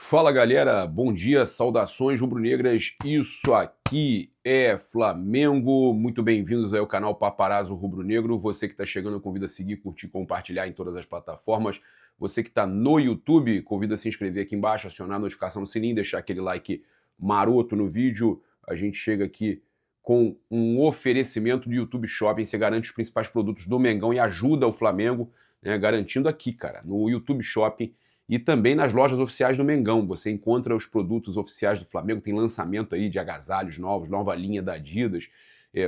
Fala galera, bom dia, saudações rubro-negras, isso aqui é Flamengo, muito bem-vindos aí ao canal Paparazzo Rubro-Negro, você que está chegando convido a seguir, curtir, compartilhar em todas as plataformas, você que está no YouTube, convido a se inscrever aqui embaixo, acionar a notificação no sininho, deixar aquele like maroto no vídeo, a gente chega aqui com um oferecimento do YouTube Shopping, você garante os principais produtos do Mengão e ajuda o Flamengo, né, garantindo aqui, cara, no YouTube Shopping, e também nas lojas oficiais do Mengão, você encontra os produtos oficiais do Flamengo, tem lançamento aí de agasalhos novos, nova linha da Adidas.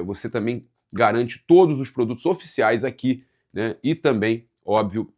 Você também garante todos os produtos oficiais aqui, né? E também, óbvio,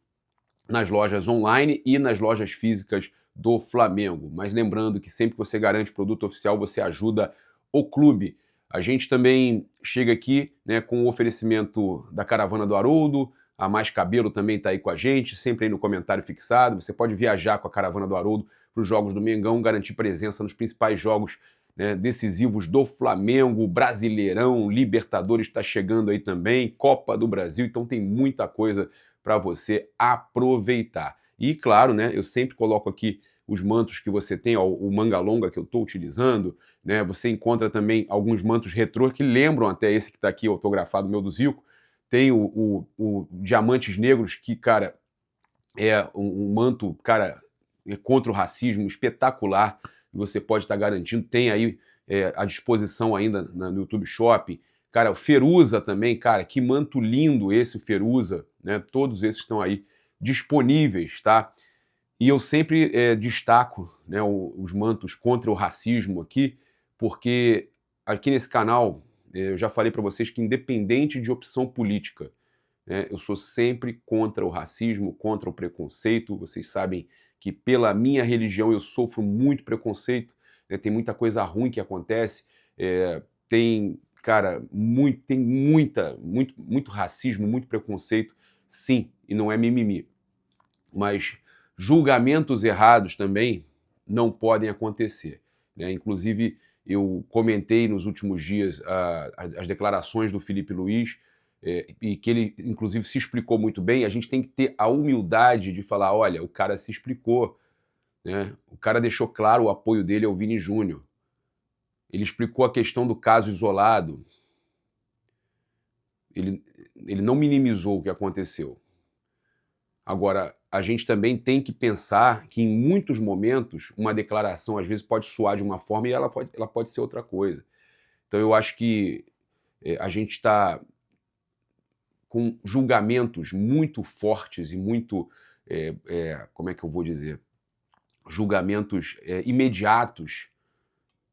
nas lojas online e nas lojas físicas do Flamengo. Mas lembrando que sempre que você garante produto oficial, você ajuda o clube. A gente também chega aqui, né, com o oferecimento da Caravana do Haroldo, a Mais Cabelo também está aí com a gente, sempre aí no comentário fixado. Você pode viajar com a Caravana do Haroldo para os jogos do Mengão, garantir presença nos principais jogos, né, decisivos do Flamengo, Brasileirão, Libertadores está chegando aí também, Copa do Brasil, então tem muita coisa para você aproveitar. E claro, né, eu sempre coloco aqui os mantos que você tem, ó, o manga longa que eu estou utilizando, né, você encontra também alguns mantos retrô que lembram até esse que está aqui autografado, meu do Zico. Tem o Diamantes Negros, que, cara, é um manto, cara, contra o racismo espetacular, que você pode estar garantindo. Tem aí à disposição ainda no YouTube Shopping. Cara, o Feruza também, cara, que manto lindo esse, o Feruza, né? Todos esses estão aí disponíveis, tá? E eu sempre destaco, né, os mantos contra o racismo aqui, porque aqui nesse canal eu já falei para vocês que independente de opção política, né, eu sou sempre contra o racismo, contra o preconceito. Vocês sabem que pela minha religião eu sofro muito preconceito, né, tem muita coisa ruim que acontece, tem, cara, muito racismo, muito preconceito, sim, e não é mimimi. Mas julgamentos errados também não podem acontecer, né? Inclusive, eu comentei nos últimos dias as declarações do Felipe Luiz, e que ele, inclusive, se explicou muito bem. A gente tem que ter a humildade de falar, olha, o cara se explicou, né? O cara deixou claro o apoio dele ao Vini Júnior. Ele explicou a questão do caso isolado. Ele não minimizou o que aconteceu. Agora, a gente também tem que pensar que em muitos momentos uma declaração às vezes pode soar de uma forma e ela pode ser outra coisa. Então eu acho que a gente está com julgamentos muito fortes e muito, como é que eu vou dizer, julgamentos imediatos,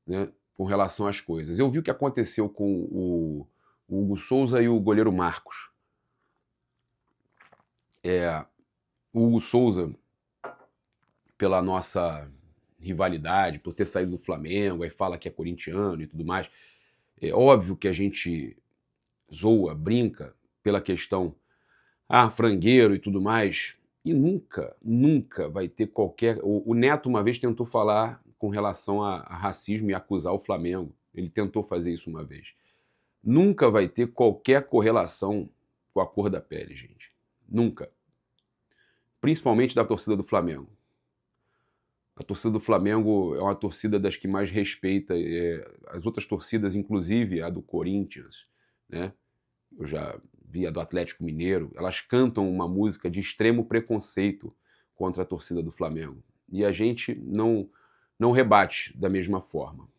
né, com relação às coisas. Eu vi o que aconteceu com o Hugo Souza e o goleiro Marcos. O Hugo Souza, pela nossa rivalidade, por ter saído do Flamengo, aí fala que é corintiano e tudo mais. É óbvio que a gente zoa, brinca pela questão, frangueiro e tudo mais, e nunca vai ter qualquer... O Neto uma vez tentou falar com relação a racismo e acusar o Flamengo. Ele tentou fazer isso uma vez. Nunca vai ter qualquer correlação com a cor da pele, gente. Nunca. Principalmente da torcida do Flamengo. A torcida do Flamengo é uma torcida das que mais respeita as outras torcidas, inclusive a do Corinthians, né? Eu já vi a do Atlético Mineiro. Elas cantam uma música de extremo preconceito contra a torcida do Flamengo. E a gente não rebate da mesma forma,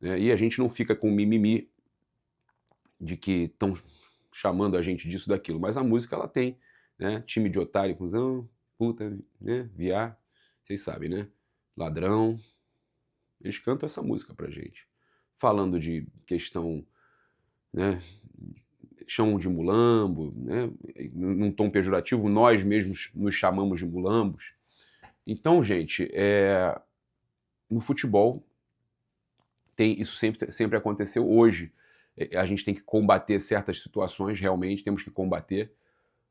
né? E a gente não fica com mimimi de que estão chamando a gente disso, daquilo. Mas a música, ela tem, né? Time de otário, cuzão, puta, né? Viar. Vocês sabem, né? Ladrão. Eles cantam essa música pra gente. Falando de questão, né? Chamam de mulambo, né? Num tom pejorativo, nós mesmos nos chamamos de mulambos. Então, gente, no futebol, isso sempre aconteceu. Hoje, a gente tem que combater certas situações, realmente, temos que combater,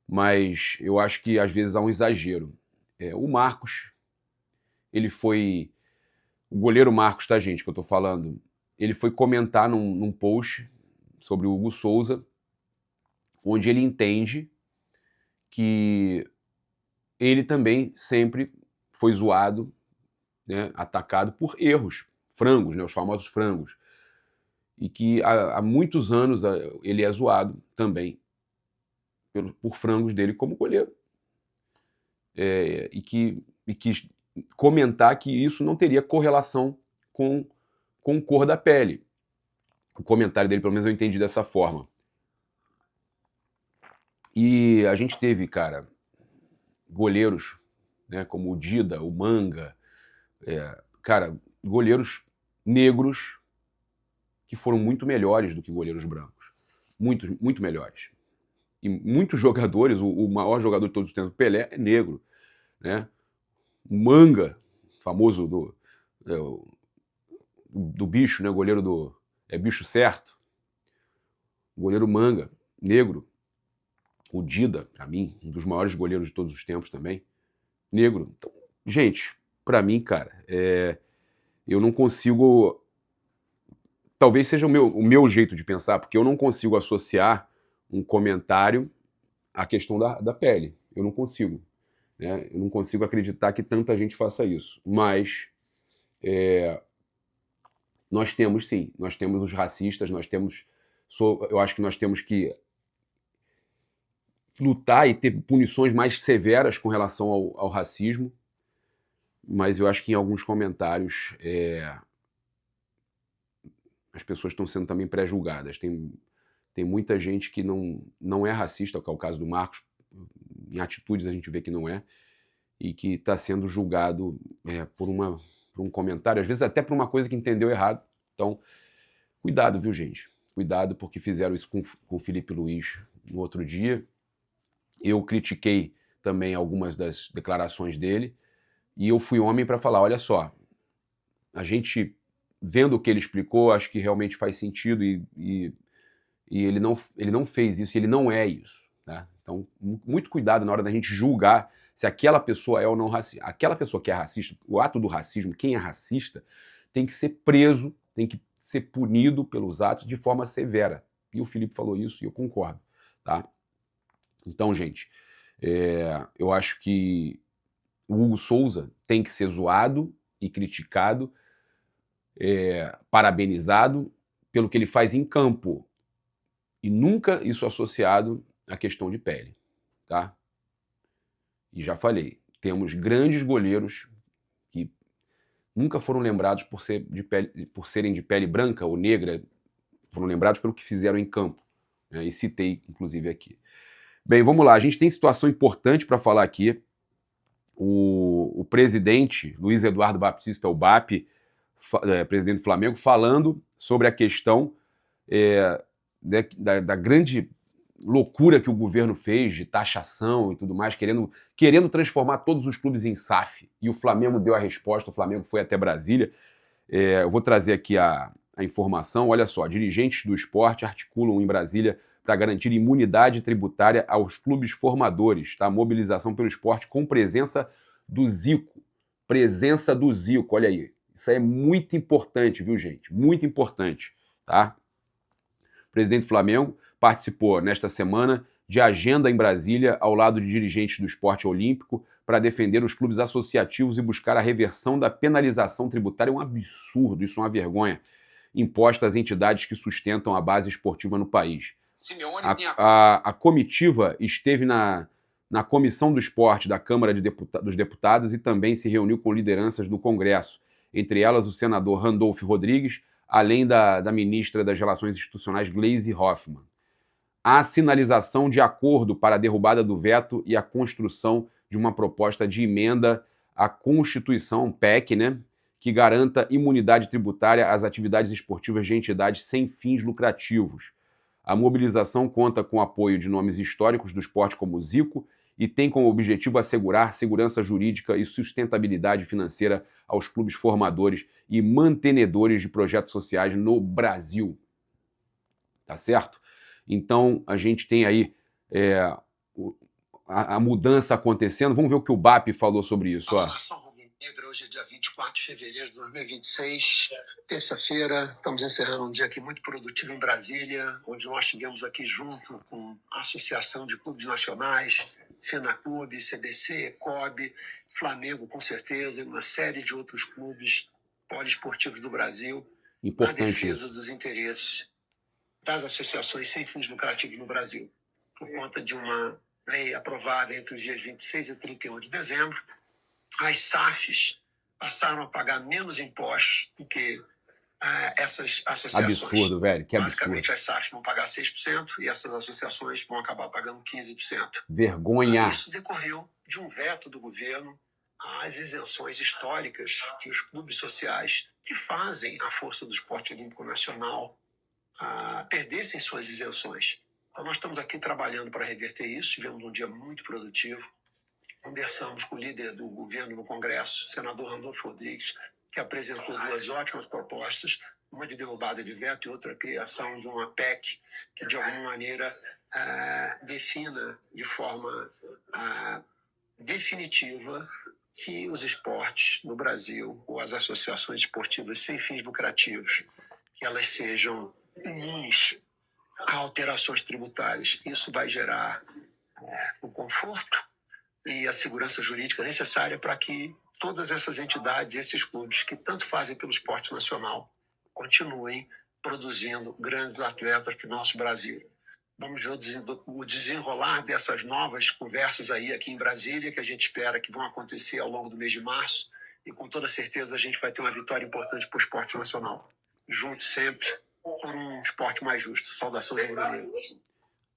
mas eu acho que às vezes há um exagero. O Marcos, ele foi... O goleiro Marcos, tá, gente, que eu tô falando, ele foi comentar num post sobre o Hugo Souza, onde ele entende que ele também sempre foi zoado, né, atacado por erros, frangos, né, os famosos frangos, e que há muitos anos ele é zoado também por frangos dele como goleiro, e quis comentar que isso não teria correlação com cor da pele. O comentário dele, pelo menos eu entendi dessa forma. E a gente teve, cara, goleiros, né, como o Dida, o Manga, cara, goleiros negros que foram muito melhores do que goleiros brancos. Muito, muito melhores. E muitos jogadores, o maior jogador de todos os tempos, Pelé, é negro, né? O Manga, famoso do bicho, né? Goleiro do Bicho Certo. O goleiro Manga, negro. O Dida, pra mim, um dos maiores goleiros de todos os tempos também, negro. Então, gente, pra mim, cara, eu não consigo... Talvez seja o meu jeito de pensar, porque eu não consigo associar um comentário à questão da pele. Eu não consigo. Né? Eu não consigo acreditar que tanta gente faça isso. Mas nós temos, sim. Nós temos os racistas, nós temos... eu acho que nós temos que lutar e ter punições mais severas com relação ao racismo. Mas eu acho que em alguns comentários as pessoas estão sendo também pré-julgadas. Tem muita gente que não é racista, que é o caso do Marcos. Em atitudes a gente vê que não é. E que está sendo julgado por um comentário, às vezes até por uma coisa que entendeu errado. Então, cuidado, viu, gente? Cuidado, porque fizeram isso com o Felipe Luiz no outro dia. Eu critiquei também algumas das declarações dele, e eu fui homem para falar, olha só, a gente, vendo o que ele explicou, acho que realmente faz sentido, e ele não fez isso, ele não é isso. Tá? Então, muito cuidado na hora da gente julgar se aquela pessoa é ou não racista. Aquela pessoa que é racista, o ato do racismo, quem é racista, tem que ser preso, tem que ser punido pelos atos de forma severa. E o Felipe falou isso e eu concordo. Tá? Então, gente, eu acho que o Hugo Souza tem que ser zoado e criticado, parabenizado pelo que ele faz em campo. E nunca isso associado à questão de pele. Tá? E já falei, temos grandes goleiros que nunca foram lembrados por serem de pele branca ou negra, foram lembrados pelo que fizeram em campo. Né? E citei, inclusive, aqui. Bem, vamos lá, a gente tem situação importante para falar aqui. O presidente, Luiz Eduardo Baptista, o BAP, presidente do Flamengo, falando sobre a questão da grande loucura que o governo fez de taxação e tudo mais, querendo transformar todos os clubes em SAF. E o Flamengo deu a resposta, o Flamengo foi até Brasília. Eu vou trazer aqui a informação. Olha só, dirigentes do esporte articulam em Brasília para garantir imunidade tributária aos clubes formadores. Tá? Mobilização pelo esporte com presença do Zico. Presença do Zico, olha aí. Isso aí é muito importante, viu, gente? Muito importante, tá? O presidente do Flamengo participou nesta semana de agenda em Brasília ao lado de dirigentes do esporte olímpico para defender os clubes associativos e buscar a reversão da penalização tributária. É um absurdo, isso é uma vergonha, imposta às entidades que sustentam a base esportiva no país. A comitiva esteve na Comissão do Esporte da Câmara dos Deputados e também se reuniu com lideranças do Congresso, entre elas o senador Randolph Rodrigues, além da ministra das Relações Institucionais, Gleisi Hoffmann. Há sinalização de acordo para a derrubada do veto e a construção de uma proposta de emenda à Constituição, PEC, né, que garanta imunidade tributária às atividades esportivas de entidades sem fins lucrativos. A mobilização conta com o apoio de nomes históricos do esporte como Zico e tem como objetivo assegurar segurança jurídica e sustentabilidade financeira aos clubes formadores e mantenedores de projetos sociais no Brasil. Tá certo? Então, a gente tem aí a mudança acontecendo. Vamos ver o que o BAP falou sobre isso. Ó. Hoje é dia 24 de fevereiro de 2026, terça-feira. Estamos encerrando um dia aqui muito produtivo em Brasília, onde nós estivemos aqui junto com a Associação de Clubes Nacionais, Finaclube, CBC, COB, Flamengo, com certeza, e uma série de outros clubes poliesportivos do Brasil, na Importante defesa isso. dos interesses das associações sem fins lucrativos no Brasil. Por conta de uma lei aprovada entre os dias 26 e 31 de dezembro, as SAFs passaram a pagar menos impostos do que essas associações. Absurdo, velho. Que absurdo. Basicamente, as SAFs vão pagar 6% e essas associações vão acabar pagando 15%. Vergonha. Isso decorreu de um veto do governo às isenções históricas que os clubes sociais que fazem a força do esporte olímpico nacional perdessem suas isenções. Então, nós estamos aqui trabalhando para reverter isso. Tivemos um dia muito produtivo. Conversamos com o líder do governo no Congresso, o senador Randolfo Rodrigues, que apresentou duas ótimas propostas, uma de derrubada de veto e outra criação de uma PEC que, de alguma maneira, defina de forma definitiva que os esportes no Brasil, ou as associações esportivas sem fins lucrativos, que elas sejam imunes a alterações tributárias. Isso vai gerar o conforto e a segurança jurídica necessária para que todas essas entidades, esses clubes que tanto fazem pelo esporte nacional, continuem produzindo grandes atletas para o nosso Brasil. Vamos ver o desenrolar dessas novas conversas aí aqui em Brasília, que a gente espera que vão acontecer ao longo do mês de março, e com toda certeza a gente vai ter uma vitória importante para o esporte nacional. Juntos sempre por um esporte mais justo. Saudações rubro-negras.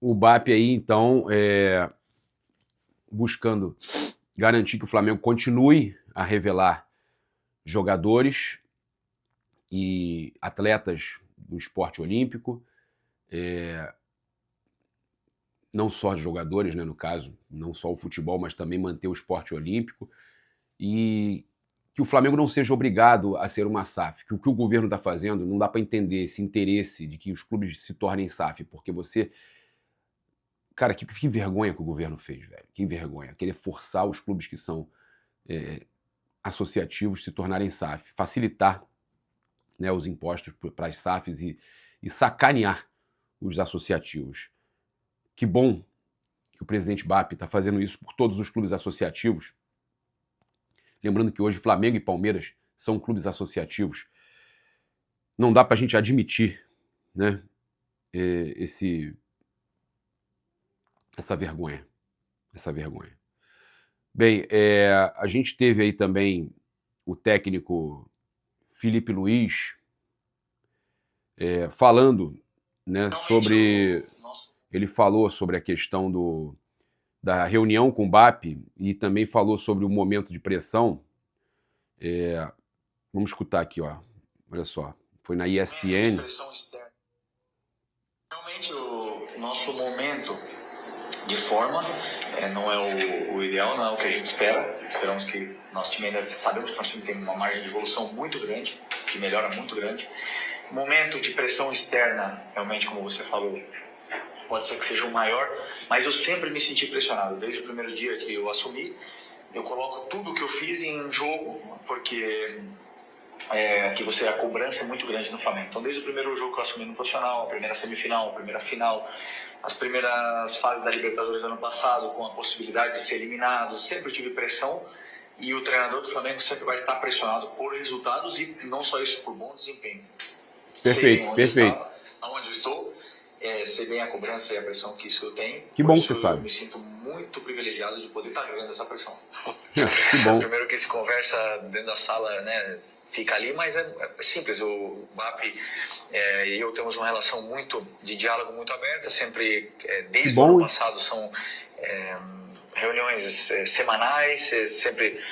O BAP aí, então, buscando garantir que o Flamengo continue a revelar jogadores e atletas do esporte olímpico, não só jogadores, né, no caso, não só o futebol, mas também manter o esporte olímpico, e que o Flamengo não seja obrigado a ser uma SAF, que o o governo está fazendo, não dá para entender esse interesse de que os clubes se tornem SAF, porque você... Cara, que vergonha que o governo fez, velho. Que vergonha. Querer forçar os clubes que são associativos se tornarem SAF. Facilitar, né, os impostos para as SAFs e sacanear os associativos. Que bom que o presidente BAP está fazendo isso por todos os clubes associativos. Lembrando que hoje Flamengo e Palmeiras são clubes associativos. Não dá para a gente admitir, né, essa vergonha. Essa vergonha. Bem, a gente teve aí também o técnico Felipe Luiz falando, né, sobre... Ele falou sobre a questão da reunião com o BAP e também falou sobre o momento de pressão. Vamos escutar aqui, ó. Olha só. Foi na ESPN. Realmente o nosso momento de forma não é o ideal, não é o que a gente espera. Esperamos que nosso time ainda... Sabemos que nosso time tem uma margem de evolução muito grande, de melhora muito grande. Momento de pressão externa, realmente, como você falou, pode ser que seja o maior, mas eu sempre me senti pressionado. Desde o primeiro dia que eu assumi, eu coloco tudo que eu fiz em jogo, porque aqui a cobrança é muito grande no Flamengo. Então, desde o primeiro jogo que eu assumi no profissional, a primeira semifinal, a primeira final, as primeiras fases da Libertadores do ano passado, com a possibilidade de ser eliminado, sempre tive pressão, e o treinador do Flamengo sempre vai estar pressionado por resultados e não só isso, por bom desempenho. Perfeito, perfeito. Aonde eu estou, sei bem a cobrança e a pressão que isso eu tenho. Que bom que você sabe. Eu me sinto muito privilegiado de poder estar vivendo essa pressão. Que bom. Primeiro que se conversa dentro da sala, né, fica ali, mas é simples. O BAP e eu temos uma relação de diálogo muito aberta, sempre, desde o ano passado, são reuniões semanais, sempre,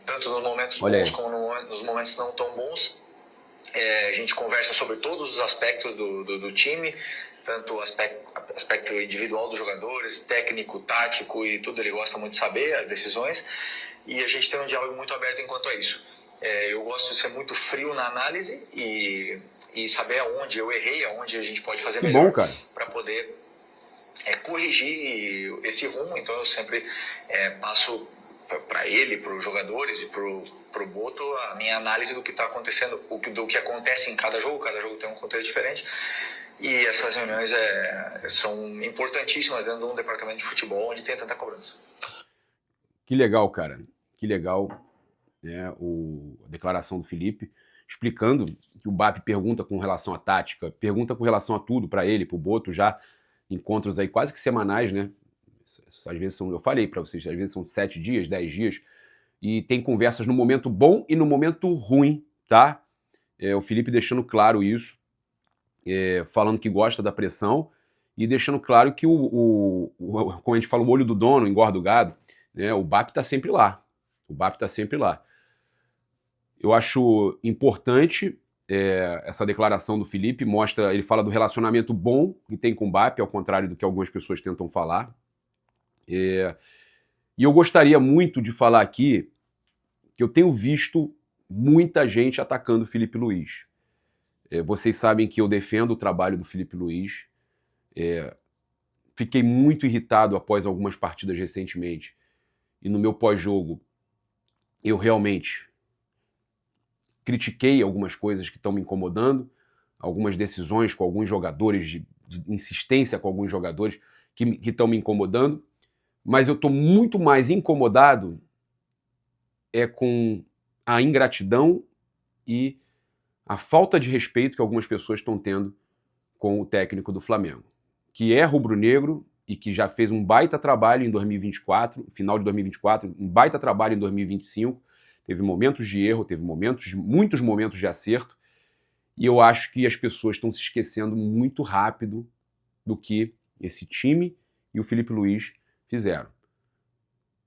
tanto nos momentos bons como nos momentos não tão bons. A gente conversa sobre todos os aspectos do time, tanto o aspecto individual dos jogadores, técnico, tático e tudo. Ele gosta muito de saber as decisões, e a gente tem um diálogo muito aberto enquanto a isso. Eu gosto de ser muito frio na análise e saber aonde eu errei, aonde a gente pode fazer melhor para poder corrigir esse rumo. Então eu sempre passo para ele, para os jogadores e para o Boto a minha análise do que está acontecendo, do que acontece em cada jogo tem um contexto diferente. E essas reuniões são importantíssimas dentro de um departamento de futebol onde tem tanta cobrança. Que legal, cara. Que legal, né, a declaração do Felipe, explicando que o BAP pergunta com relação à tática, pergunta com relação a tudo para ele, para o Boto, já encontros aí quase que semanais, né? Às vezes são, eu falei para vocês, às vezes são 7 dias, 10 dias, e tem conversas no momento bom e no momento ruim, tá? O Felipe deixando claro isso, falando que gosta da pressão e deixando claro que como a gente fala, o olho do dono engorda o gado, né? O BAP tá sempre lá. O BAP tá sempre lá. Eu acho importante essa declaração do Felipe, mostra, ele fala do relacionamento bom que tem com o BAP, ao contrário do que algumas pessoas tentam falar. E eu gostaria muito de falar aqui que eu tenho visto muita gente atacando o Felipe Luiz. Vocês sabem que eu defendo o trabalho do Felipe Luiz. Fiquei muito irritado após algumas partidas recentemente. E no meu pós-jogo, eu realmente critiquei algumas coisas que estão me incomodando, algumas decisões com alguns jogadores, de insistência com alguns jogadores que estão me incomodando, mas eu estou muito mais incomodado com a ingratidão e a falta de respeito que algumas pessoas estão tendo com o técnico do Flamengo, que é rubro-negro e que já fez um baita trabalho em 2024, final de 2024, um baita trabalho em 2025, teve momentos de erro, teve muitos momentos de acerto, e eu acho que as pessoas estão se esquecendo muito rápido do que esse time e o Felipe Luiz fizeram.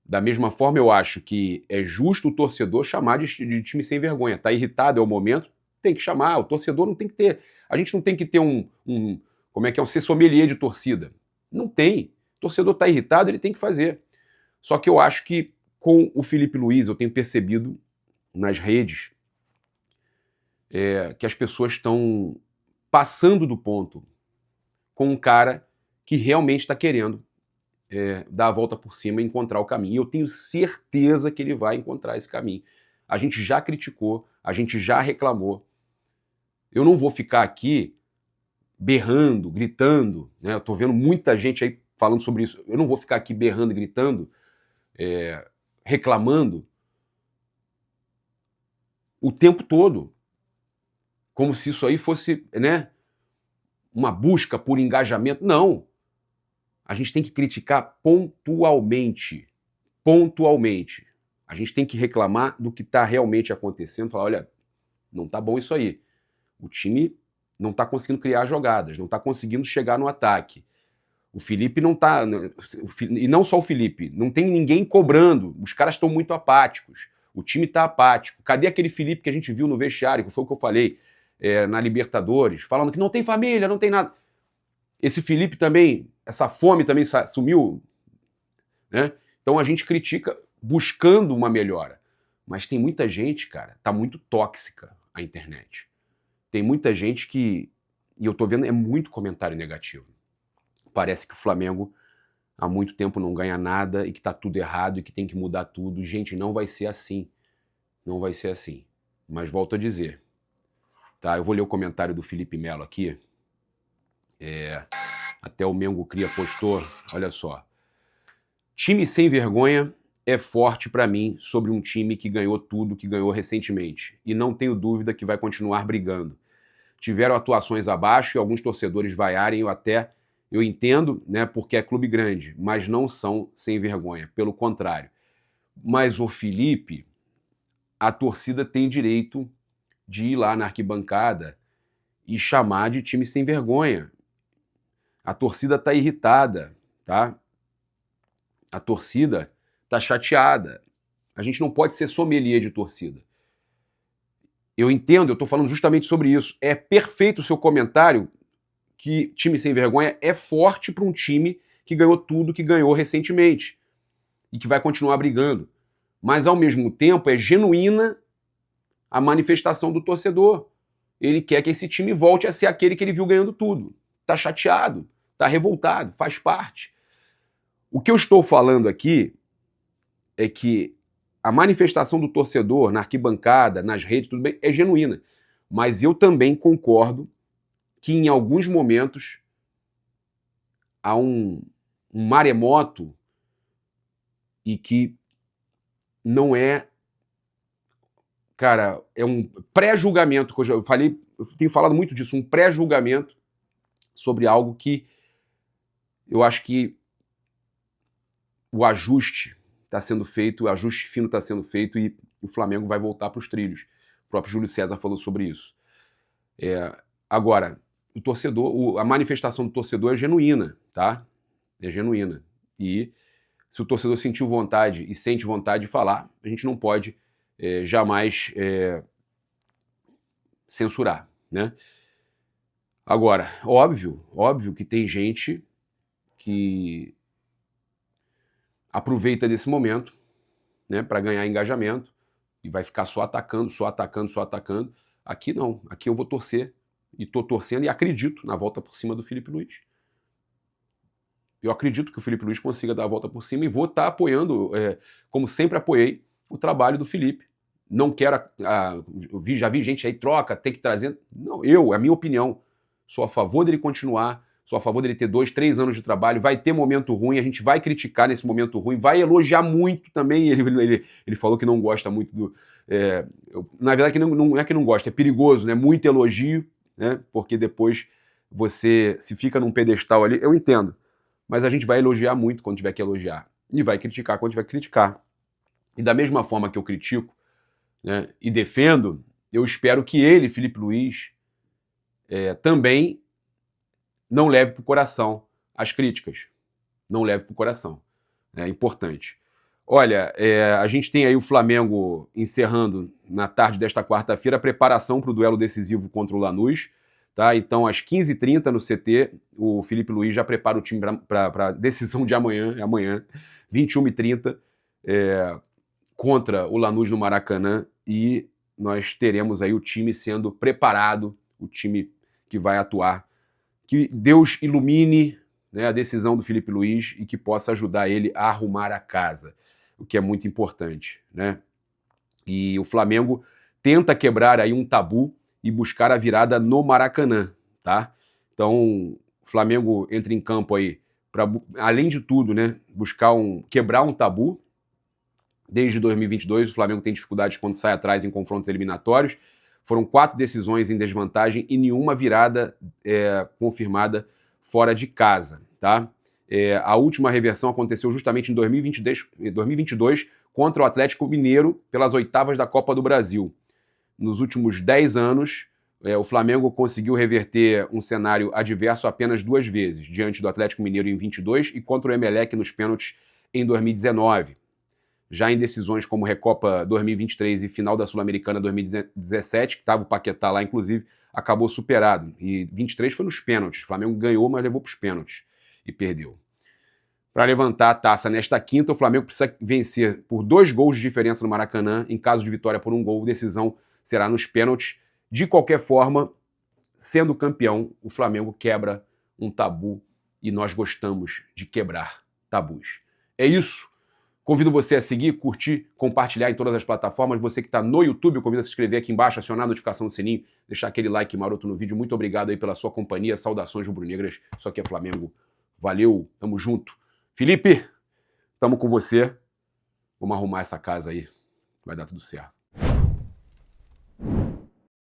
Da mesma forma, eu acho que é justo o torcedor chamar de time sem vergonha. Tá irritado, é o momento, tem que chamar. O torcedor não tem que ter... A gente não tem que ter ser sommelier de torcida. Não tem. O torcedor tá irritado, ele tem que fazer. Só que eu acho que com o Felipe Luiz, eu tenho percebido nas redes que as pessoas estão passando do ponto com um cara que realmente está querendo dar a volta por cima e encontrar o caminho. E eu tenho certeza que ele vai encontrar esse caminho. A gente já criticou, a gente já reclamou. Eu não vou ficar aqui berrando, gritando, né? Eu tô vendo muita gente aí falando sobre isso. Eu não vou ficar aqui berrando e gritando, reclamando o tempo todo, como se isso aí fosse, né, uma busca por engajamento. Não. A gente tem que criticar pontualmente. Pontualmente. A gente tem que reclamar do que está realmente acontecendo, falar, olha, não tá bom isso aí. O time não está conseguindo criar jogadas, não está conseguindo chegar no ataque. O Felipe não está... E não só o Felipe, não tem ninguém cobrando. Os caras estão muito apáticos. O time está apático. Cadê aquele Felipe que a gente viu no vestiário, que foi o que eu falei na Libertadores, falando que não tem família, não tem nada. Esse Felipe também, essa fome também sumiu, né? Então a gente critica buscando uma melhora. Mas tem muita gente, cara, tá muito tóxica a internet. Tem muita gente que, e eu tô vendo, é muito comentário negativo. Parece que o Flamengo há muito tempo não ganha nada e que tá tudo errado e que tem que mudar tudo. Gente, não vai ser assim. Não vai ser assim. Mas volto a dizer, tá? Eu vou ler o comentário do Felipe Melo aqui. Até o Mengo Cria postou, olha só. Time sem vergonha é forte pra mim sobre um time que ganhou tudo, que ganhou recentemente. E não tenho dúvida que vai continuar brigando. Tiveram atuações abaixo e alguns torcedores vaiarem, eu entendo, né, porque é clube grande, mas não são sem vergonha, pelo contrário. Mas o Felipe, a torcida tem direito de ir lá na arquibancada e chamar de time sem vergonha. A torcida tá irritada, tá? A torcida tá chateada. A gente não pode ser sommelier de torcida. Eu entendo, eu tô falando justamente sobre isso. É perfeito o seu comentário que time sem vergonha é forte para um time que ganhou tudo, que ganhou recentemente e que vai continuar brigando. Mas, ao mesmo tempo, é genuína a manifestação do torcedor. Ele quer que esse time volte a ser aquele que ele viu ganhando tudo. Tá chateado, tá revoltado, faz parte. O que eu estou falando aqui é que a manifestação do torcedor na arquibancada, nas redes, tudo bem, é genuína. Mas eu também concordo que em alguns momentos há um maremoto e que não é, cara, é um pré-julgamento, que eu falei, eu tenho falado muito disso, um pré-julgamento sobre algo que eu acho que o ajuste está sendo feito, o ajuste fino está sendo feito e o Flamengo vai voltar para os trilhos. O próprio Júlio César falou sobre isso. Agora, o torcedor, a manifestação do torcedor é genuína, tá? É genuína. E se o torcedor sentiu vontade e sente vontade de falar, a gente não pode jamais censurar, né? Agora, óbvio que tem gente que aproveita desse momento, né, para ganhar engajamento e vai ficar só atacando. Aqui não, aqui eu vou torcer e tô torcendo e acredito na volta por cima do Filipe Luís. Eu acredito que o Filipe Luís consiga dar a volta por cima e vou estar apoiando, como sempre apoiei, o trabalho do Filipe. Não quero, já vi gente aí, troca, tem que trazer. Não, é a minha opinião. Sou a favor dele continuar, sou a favor dele ter 2, 3 anos de trabalho, vai ter momento ruim, a gente vai criticar nesse momento ruim, vai elogiar muito também. Ele falou que não gosta muito do... na verdade, não é que não gosta, é perigoso, né? Muito elogio, né? Porque depois você se fica num pedestal ali, eu entendo. Mas a gente vai elogiar muito quando tiver que elogiar. E vai criticar quando tiver que criticar. E da mesma forma que eu critico, né, e defendo, eu espero que ele, Filipe Luís, também não leve para o coração as críticas. Não leve para o coração. É importante. Olha, a gente tem aí o Flamengo encerrando na tarde desta quarta-feira a preparação para o duelo decisivo contra o Lanús. Tá? Então, às 15h30 no CT, o Filipe Luís já prepara o time para a decisão de amanhã 21h30, contra o Lanús no Maracanã, e nós teremos aí o time sendo preparado, o time que vai atuar. Que Deus ilumine, né, a decisão do Filipe Luís e que possa ajudar ele a arrumar a casa, o que é muito importante, né? E o Flamengo tenta quebrar aí um tabu e buscar a virada no Maracanã, tá? Então, o Flamengo entra em campo aí para, além de tudo, né, quebrar um tabu. Desde 2022, o Flamengo tem dificuldades quando sai atrás em confrontos eliminatórios. Foram 4 decisões em desvantagem e nenhuma virada confirmada fora de casa, tá? A última reversão aconteceu justamente em 2022 contra o Atlético Mineiro pelas oitavas da Copa do Brasil. Nos últimos 10 anos, o Flamengo conseguiu reverter um cenário adverso apenas 2 vezes, diante do Atlético Mineiro em 22 e contra o Emelec nos pênaltis em 2019. Já em decisões como Recopa 2023 e final da Sul-Americana 2017, que estava o Paquetá lá, inclusive, acabou superado. E 23 foi nos pênaltis. O Flamengo ganhou, mas levou para os pênaltis e perdeu. Para levantar a taça nesta quinta, o Flamengo precisa vencer por 2 gols de diferença no Maracanã. Em caso de vitória por 1 gol, decisão será nos pênaltis. De qualquer forma, sendo campeão, o Flamengo quebra um tabu e nós gostamos de quebrar tabus. É isso. Convido você a seguir, curtir, compartilhar em todas as plataformas. Você que está no YouTube, eu convido a se inscrever aqui embaixo, acionar a notificação do sininho, deixar aquele like maroto no vídeo. Muito obrigado aí pela sua companhia. Saudações rubro-negras. Isso aqui é Flamengo. Valeu, tamo junto. Felipe, tamo com você. Vamos arrumar essa casa aí. Vai dar tudo certo.